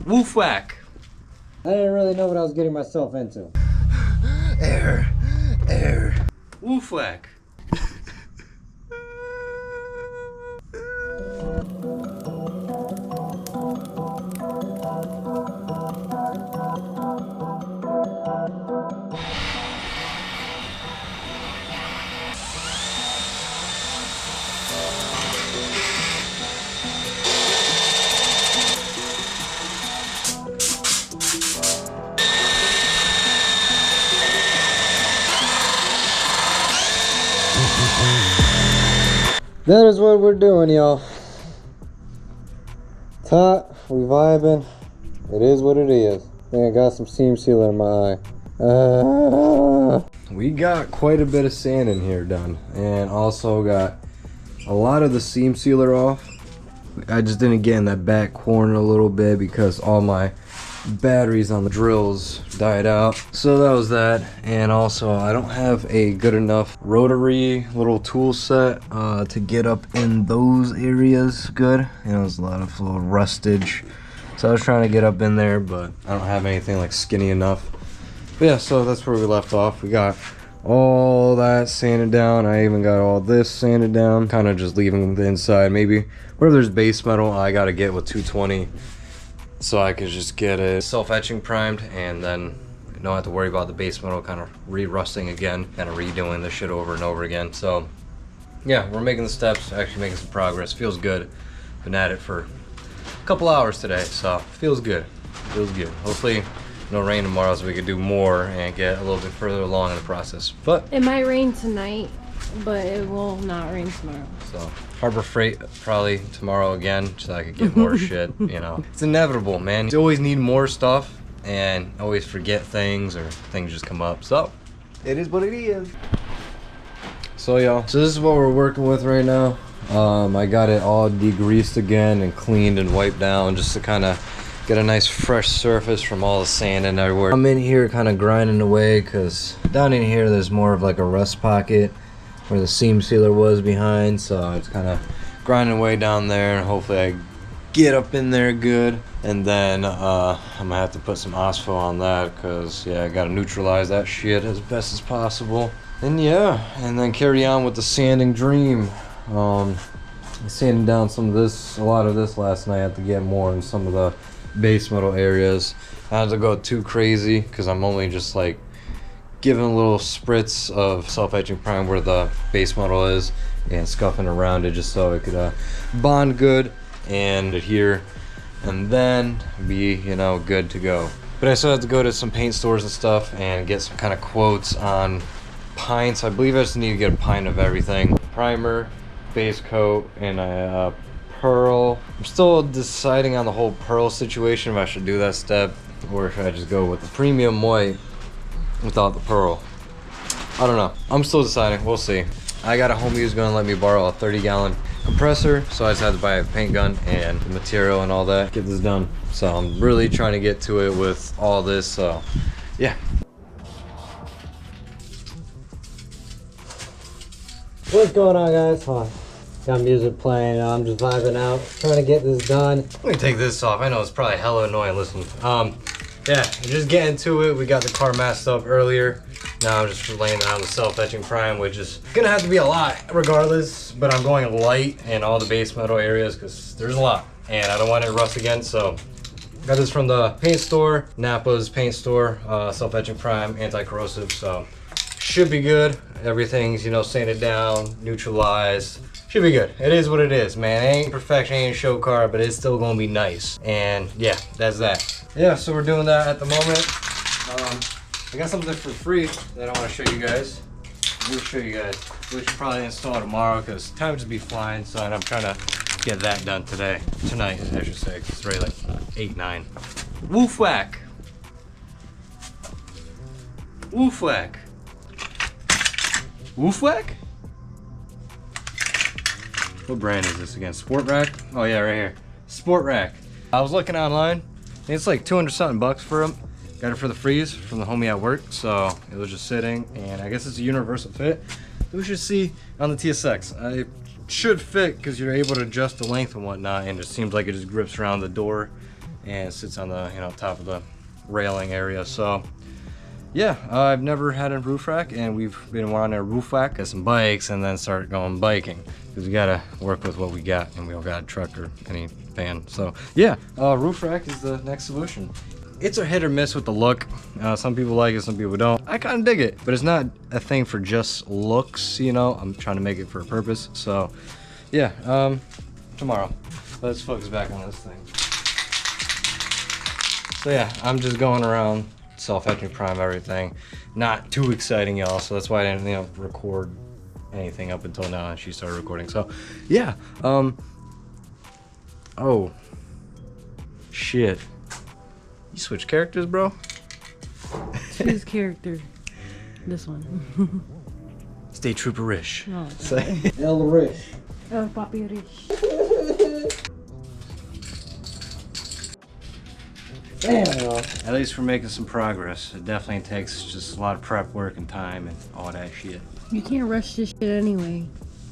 Woof whack. I didn't really know what I was getting myself into. Air. Woof whack. That is what we're doing, y'all. It's hot, we vibing. It is what it is. I think I got some seam sealer in my eye. We got quite a bit of sand in here done, and also got a lot of the seam sealer off. I just didn't get in that back corner a little bit because all my batteries on the drills died out, so that was that. And also I don't have a good enough rotary little tool set to get up in those areas good. You know, there's a lot of little rustage, so I was trying to get up in there, but I don't have anything like skinny enough. But yeah, so that's where we left off. We got all that sanded down. I even got all this sanded down, kind of just leaving the inside. Maybe where there's base metal I gotta get with 220, so I could just get it self-etching primed, and then you don't have to worry about the base metal kind of re-rusting again, kind of redoing this shit over and over again. So yeah, we're making the steps, actually making some progress. Feels good. Been at it for a couple hours today, so feels good. Hopefully no rain tomorrow, so we could do more and get a little bit further along in the process. But it might rain tonight, but it will not rain tomorrow. So Harbor Freight probably tomorrow again, so I could get more shit. You know, it's inevitable, man. You always need more stuff and always forget things, or things just come up. So it is what it is. So y'all, so this is what we're working with right now. I got it all degreased again and cleaned and wiped down, just to kind of get a nice fresh surface from all the sand and everywhere. I'm in here kind of grinding away, because down in here there's more of like a rust pocket where the seam sealer was behind, so it's kind of grinding away down there, and hopefully I get up in there good. And then I'm gonna have to put some asphalt on that, because yeah, I gotta neutralize that shit as best as possible. And yeah, and then carry on with the sanding dream. Sanding down some of this, a lot of this last night. I had to get more in some of the base metal areas. I had to go too crazy, because I'm only just like giving a little spritz of self-etching prime where the base metal is, and scuffing around it just so it could bond good and adhere, and then be, you know, good to go. But I still have to go to some paint stores and stuff and get some kind of quotes on pints. I believe I just need to get a pint of everything: primer, base coat, and a pearl. I'm still deciding on the whole pearl situation, if I should do that step or if I just go with the premium white without the pearl. I don't know. I'm still deciding. We'll see. I got a homie who's gonna let me borrow a 30-gallon compressor, so I just had to buy a paint gun and the material and all that, get this done. So I'm really trying to get to it with all this, so yeah. What's going on, guys? Hold on. Got music playing. I'm just vibing out, trying to get this done. Let me take this off. I know it's probably hella annoying listening. Yeah, just getting to it. We got the car masked up earlier. Now I'm just laying down the self-etching prime, which is gonna have to be a lot regardless, but I'm going light in all the base metal areas because there's a lot and I don't want it to rust again. So got this from the paint store, Napa's paint store, self-etching prime, anti-corrosive, so should be good. Everything's, you know, sanded down, neutralized. Should be good. It is what it is, man. It ain't perfection, ain't a show car, but it's still gonna be nice. And yeah, that's that. Yeah, so we're doing that at the moment. I got something for free that I want to show you guys. We'll show you guys. We should probably install tomorrow because time just be flying. So I'm trying to get that done today. Tonight, I should say. 'Cause it's already like 8, 9. Woof whack. Woof whack. Woof whack? What brand is this again? Sport Rack? Oh yeah, right here. Sport Rack. I was looking online. It's like 200 something bucks for them. Got it for the freeze from the homie at work, so it was just sitting, and I guess it's a universal fit. We should see on the TSX. It should fit because you're able to adjust the length and whatnot, and it seems like it just grips around the door and it sits on the top of the railing area. So yeah, I've never had a roof rack, and we've been wanting a roof rack, get some bikes, and then start going biking because we gotta work with what we got, and we don't got a truck or any van. So yeah, roof rack is the next solution. It's a hit or miss with the look. Some people like it, some people don't. I kind of dig it, but it's not a thing for just looks, I'm trying to make it for a purpose. So yeah, tomorrow. Let's focus back on this thing. So yeah, I'm just going around self-etching prime everything. Not too exciting, y'all, so that's why I didn't record anything up until now and she started recording. So yeah, oh shit. You switch characters, bro? Whose character? This one. Stay Trooper-ish. Oh, Say El Rich. El Papi Rich. Damn, y'all. At least we're making some progress. It definitely takes just a lot of prep work and time and all that shit. You can't rush this shit anyway.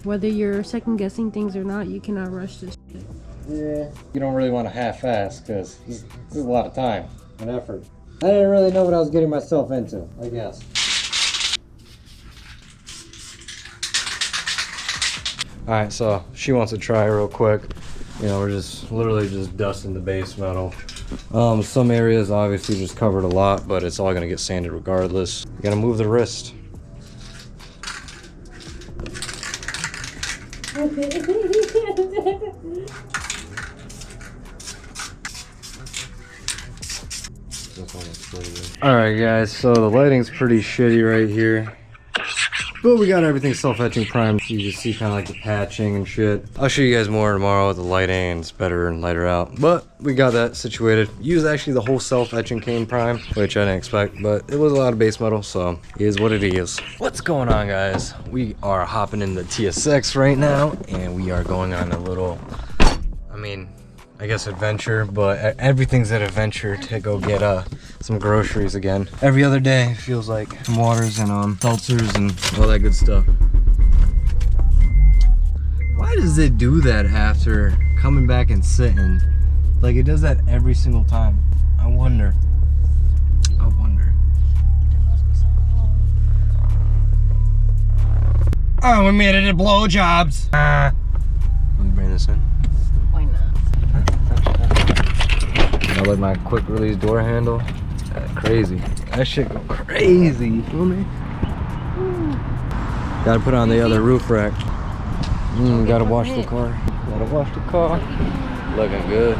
Whether you're second guessing things or not, you cannot rush this shit. Yeah. You don't really want to half-ass because this is a lot of time and effort. I didn't really know what I was getting myself into, I guess. Alright, so she wants to try real quick. We're just literally just dusting the base metal. Some areas obviously just covered a lot, but it's all gonna get sanded regardless. You gotta move the wrist. Alright guys, so the lighting's pretty shitty right here. But we got everything self-etching primed. You can see kind of like the patching and shit. I'll show you guys more tomorrow with the lighting, and it's better and lighter out. But we got that situated. Used actually the whole self-etching cane prime, which I didn't expect, but it was a lot of base metal, so it is what it is. What's going on, guys? We are hopping in the TSX right now, and we are going on a little, I guess adventure, but everything's an adventure to go get some groceries again. Every other day it feels like some waters and seltzers and all that good stuff. Why does it do that after coming back and sitting? Like it does that every single time. I wonder. Oh, we made it at blowjobs. Let me bring this in. Why not? I like my quick release door handle. Crazy. That shit go crazy. You feel me? Gotta put on the other roof rack. Gotta wash the car. Looking good.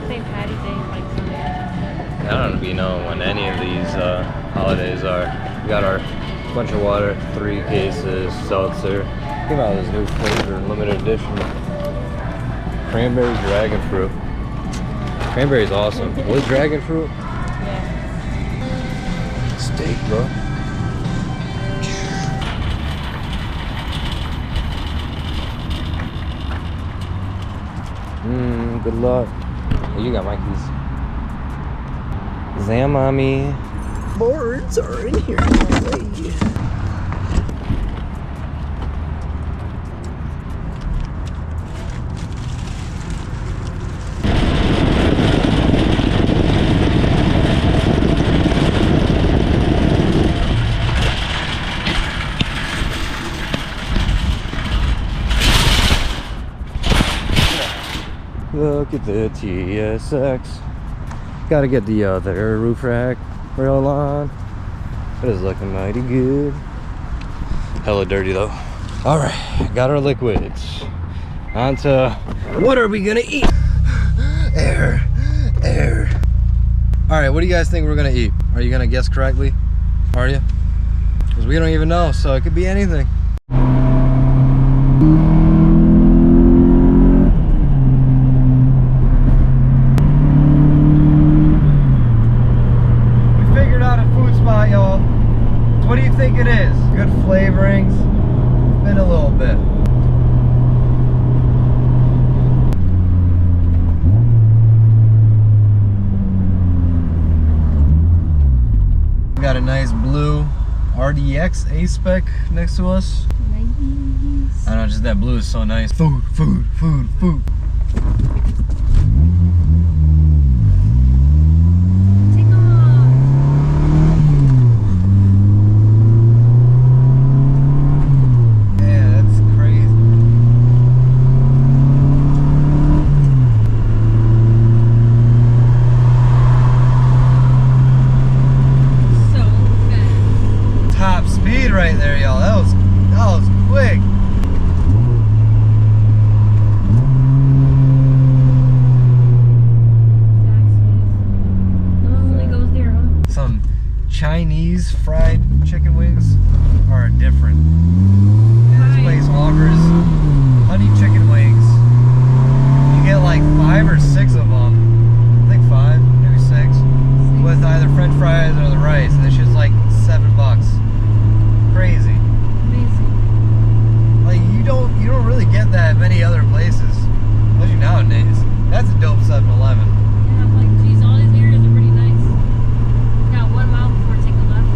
St. Patty's Day is like Sunday. I don't know when any of these holidays are. We got our bunch of water, 3 cases, seltzer. Came out with this new flavor, limited edition. Cranberry dragon fruit. Cranberry's awesome. With dragon fruit? Yeah. Steak, bro. Good luck. Hey, you got my keys. Zamami. Boards are in here. Look at the TSX. Gotta get the other roof rack rail on. It is looking mighty good. Hella dirty though. Alright, got our liquids. On to what are we gonna eat? Air. Alright, what do you guys think we're gonna eat? Are you gonna guess correctly? Are you? Because we don't even know, so it could be anything. What do you think it is? Good flavorings. Been a little bit. We got a nice blue RDX A-Spec next to us. Nice. nice. I don't know, just that blue is so nice. Food, food, food, food. Take off. Yeah, that's crazy. So fast. Top speed right there, y'all. That was quick. Some Chinese fried chicken wings are different. This place offers honey chicken wings. You get like 5 or 6 of them. I think 5, maybe 6. With either French fries or the rice. And it's just like $7. Crazy. Amazing. Like you don't really get that many other places. Especially nowadays. That's a dope 7-Eleven. Yeah, I'm like, geez, all these areas are pretty nice. Got 1 mile before take a left.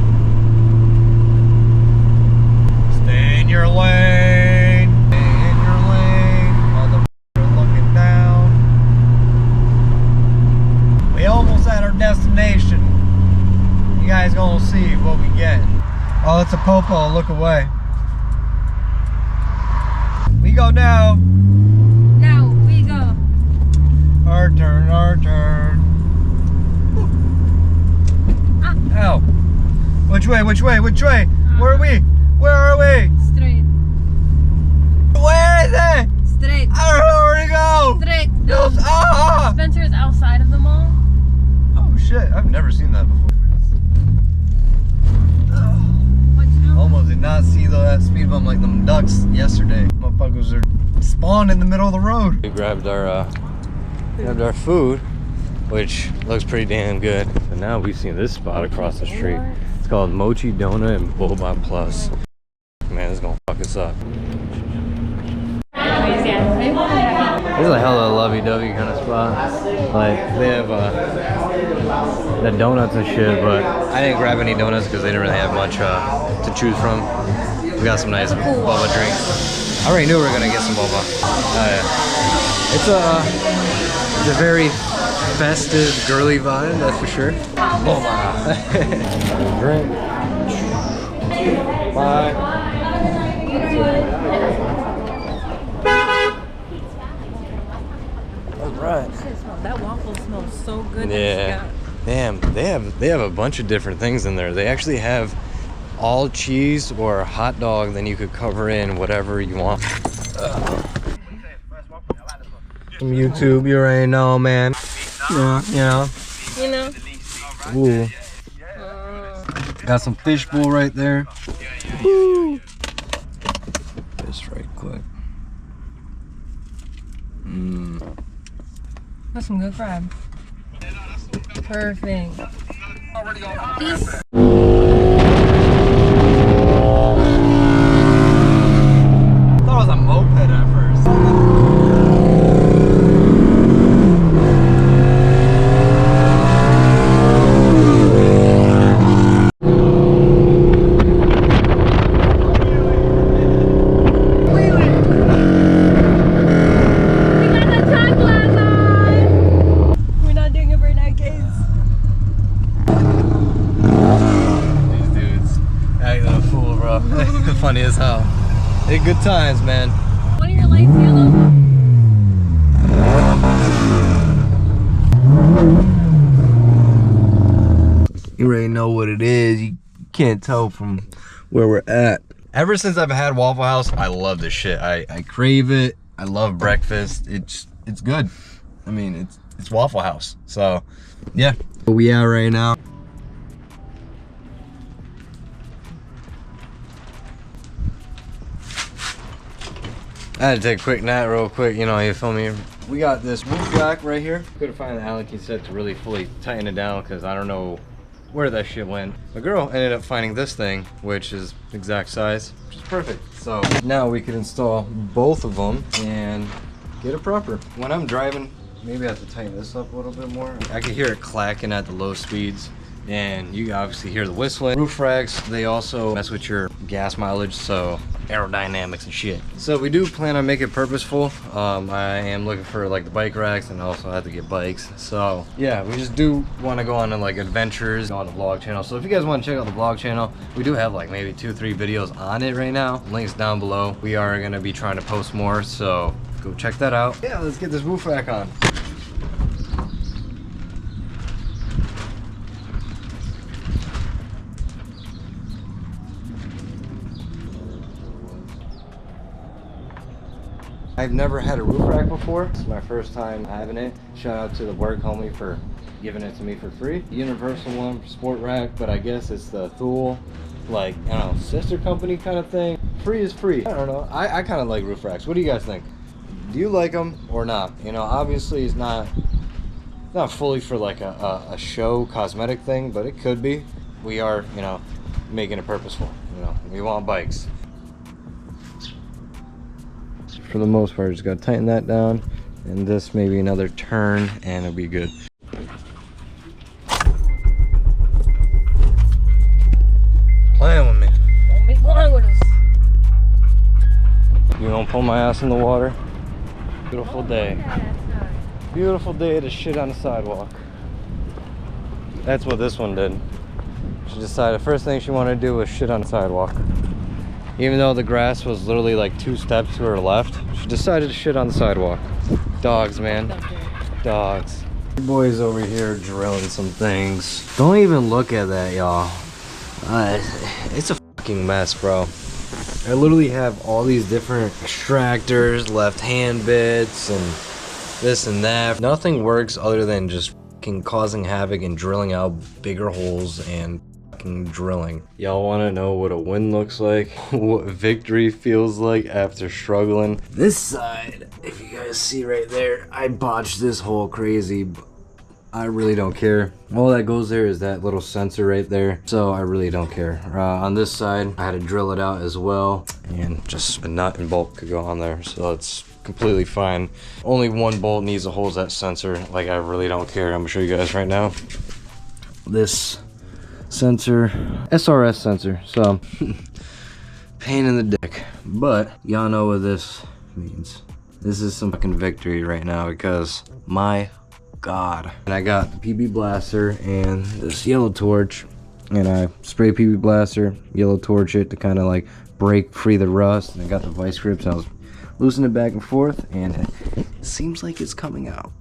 Stay in your lane. Stay in your lane. Motherfucker looking down. We almost at our destination. You guys gonna see what we get. Oh, it's a popo. Look away. We go now. Now we go. Our turn, our turn. Ow. Which way, which way, which way? Where are we? Where are we? Straight. Where is it? Straight. I don't know where to go. Straight. Just, ah! Spencer is outside of the mall. Oh shit, I've never seen that before. Watch out. Almost did not see that speed bump like them ducks yesterday. Motherfuckers are spawned in the middle of the road. We grabbed our food, which looks pretty damn good. And now we've seen this spot across the street. It's called Mochi Donut and Boba Plus. Man, this is gonna fuck us up. This is a hella lovey-dovey kind of spot. Like, they have the donuts and shit, but I didn't grab any donuts because they didn't really have much to choose from. We got some nice boba drinks. I already knew we were gonna get some boba. It's a very festive, girly vibe, that's for sure. Boba. Drink. Bye. Right. That waffle smells so good. Yeah. Damn, they have a bunch of different things in there. They actually have all cheese or a hot dog, then you could cover in whatever you want. From YouTube, you already know, man. Yeah, You know? Ooh. Got some fishbowl right there. Woo. Just right quick. That's some good crab. Perfect. Peace. I thought it was a moped at first. Funny as hell. Hey, good times, man. One of your lights yellow? You already know what it is. You can't tell from where we're at. Ever since I've had Waffle House, I love this shit. I crave it. I love breakfast. It's good. I mean, it's Waffle House. So, yeah. Where we at right now? I had to take a quick nap real quick, you know, you feel me? We got this roof jack right here. Couldn't find the Allen key set to really fully tighten it down because I don't know where that shit went. My girl ended up finding this thing, which is exact size, which is perfect. So now we can install both of them and get it proper. When I'm driving, maybe I have to tighten this up a little bit more. I can hear it clacking at the low speeds. And you obviously hear the whistling. Roof racks, they also mess with your gas mileage, so aerodynamics and shit. So we do plan on making it purposeful. I am looking for like the bike racks, and also I have to get bikes. So yeah, we just do want to go on like adventures on the vlog channel. So if you guys want to check out the vlog channel, we do have like maybe 2-3 videos on it right now. Links down below. We are gonna be trying to post more, so go check that out. Yeah, let's get this roof rack on. I've never had a roof rack before. This is my first time having it. Shout out to the work homie for giving it to me for free. Universal one, sport rack, but I guess it's the Thule, like, I don't know, sister company kind of thing. Free is free. I don't know. I kind of like roof racks. What do you guys think? Do you like them or not? You know, obviously it's not fully for like a show cosmetic thing, but it could be. We are, you know, making it purposeful. You know, we want bikes. For the most part, just gotta tighten that down, and this maybe another turn, and it'll be good. Playing with me. Don't be playing with us. You gonna pull my ass in the water? Beautiful day. Beautiful day to shit on the sidewalk. That's what this one did. She decided the first thing she wanted to do was shit on the sidewalk. Even though the grass was literally like 2 steps to her left, she decided to shit on the sidewalk. Dogs, man. Dogs. Your boy's over here drilling some things. Don't even look at that, y'all. It's a fucking mess, bro. I literally have all these different extractors, left hand bits, and this and that. Nothing works other than just fucking causing havoc and drilling out bigger holes and drilling. Y'all want to know what a win looks like? What victory feels like after struggling? This side, if you guys see right there, I botched this hole crazy, but I really don't care. All that goes there is that little sensor right there, so I really don't care. On this side, I had to drill it out as well, and just a nut and bolt could go on there, so it's completely fine. Only one bolt needs to hold that sensor. Like, I really don't care. I'm gonna show you guys right now. This sensor, SRS sensor, so pain in the dick, but y'all know what this means. This is some fucking victory right now, because my god. And I got the PB blaster and this yellow torch, and I spray PB blaster, yellow torch it to kind of like break free the rust, and I got the vice grips, and I was loosening it back and forth, and it seems like it's coming out.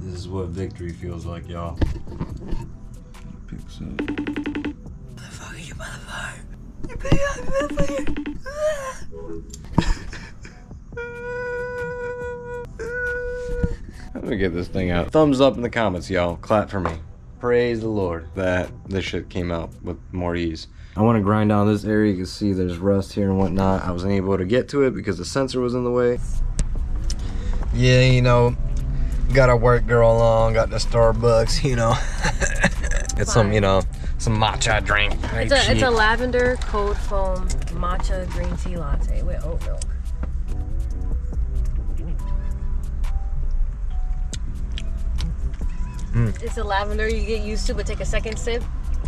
This is what victory feels like, y'all. Picks up. Motherfucker, you motherfucker. You motherfucker. I'm gonna get this thing out. Thumbs up in the comments, y'all. Clap for me. Praise the Lord that this shit came out with more ease. I want to grind down this area. You can see there's rust here and whatnot. I wasn't able to get to it because the sensor was in the way. Yeah, you know, got a work girl along, got the Starbucks, you know. It's some, you know, some matcha drink. It's a lavender cold foam matcha green tea latte with oat milk. It's a lavender you get used to, but take a second sip.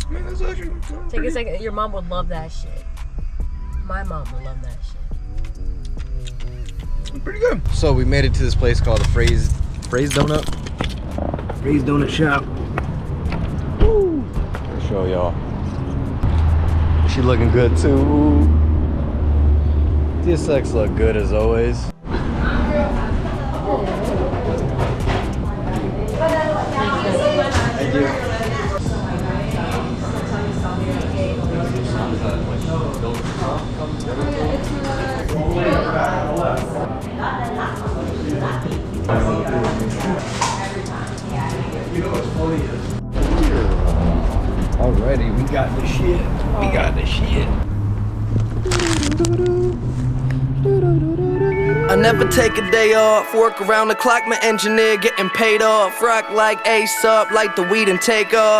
Man, that's actually Take a second. Your mom would love that shit. My mom would love that shit. pretty good. So we made it to this place called the Phrase Donut. Phrase Donut Shop. Woo! I'll show y'all. She looking good too. TSX look good as always. Thank you. Alrighty, we got the shit. We got the shit. I never take a day off, work around the clock, my engineer getting paid off. Rock like Ace up, like the weed and take off.